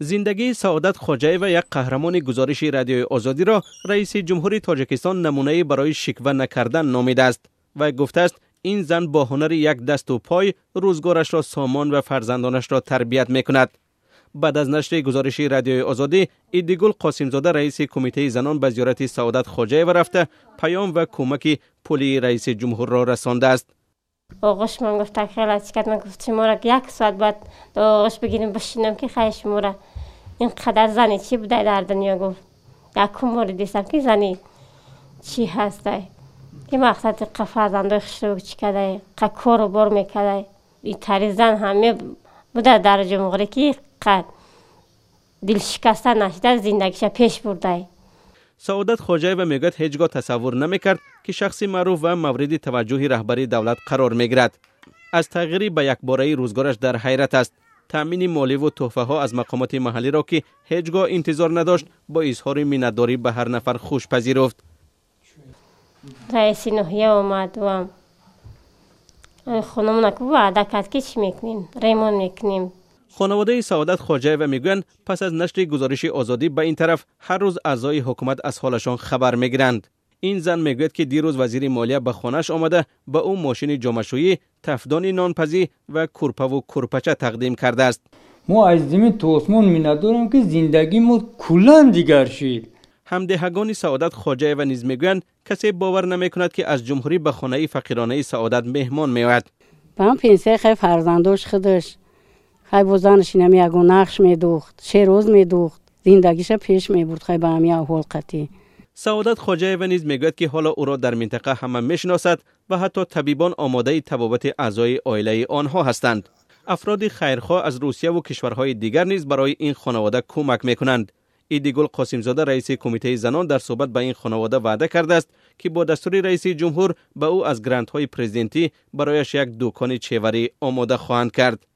زندگی سعادت خوجایوا یک قهرمان گزارش رادیوی آزادی را رئیس جمهوری تاجیکستان نمونه برای شکوه نکردن نامیده است و گفته است این زن با هنر یک دست و پای روزگارش را سامان و فرزندانش را تربیت میکند. بعد از نشر گزارش رادیوی آزادی، ایدیگل قاسمزاده رئیس کمیته زنان به زیارت سعادت خوجایوا رفته پیام و کمک پولی رئیس جمهور را رسانده است. آقاش من گفت خیلی چیکار من گفت شما را یک ساعت بعد آقاش بگیریم بشینم که خیلی شما را اینقدر زنی چی بوده در دنیا گفت یک بار دیدم که زنی چی هسته که مقصد فرزندای خوش رو چی کرده کار و بار میکرده این تری زن همه بوده در جمهوری که قد دل شکسته نشده زندگیش پیش برده. سعادت خوجایوا میگوید هیچگاه تصور نمیکرد که شخصی معروف و مورد توجه رهبری دولت قرار میگیرد. از تغییری به یک باره روزگارش در حیرت است. تامین مالی و تحفه ها از مقامات محلی را که هیچگاه انتظار نداشت با اظهار منتداری به هر نفر خوش پذیرفت. رئیس نوحیه آمد و خانمون که وعده کرد که چی میکنیم ریمون میکنیم. خانواده سعادت خوجایوا میگویند پس از نشر گزارش آزادی به این طرف هر روز اعضای حکومت از حالشان خبر میگیرند. این زن میگوید که دیروز وزیر مالیه به خانه‌اش آمده به او ماشین جامه‌شویی، تفدان نانپزی و کورپه و کورپچه تقدیم کرده است. ما از زمین تا آسمان میندارم که زندگی ما کلاً دیگر شد. همدهگان سعادت خوجایوا نیز میگویند کسی باور نمیکند که از جمهوری به خانه فقیرانه سعادت مهمان میآید. با پنسه خیلی فرزنداش خودش خیلی بزنش اینمی یگون نقش میدوخت، 3 روز میدوخت، زندگیش پیش میبرد خیلی به همی احوال قطعی. سعادت خوجایوا نیز میگوید که حالا او را در منطقه همه میشناسد و حتی طبیبان آماده تبابت اعضای عائله آنها هستند. افراد خیرخواه از روسیه و کشورهای دیگر نیز برای این خانواده کمک میکنند. ایدیگل قاسمزاده رئیس کمیته زنان در صحبت با این خانواده وعده کرده است که با دستور رئیس جمهور به او از گرانت‌های پرزیدنتی برایش یک دکان چیوری آماده خواهند کرد.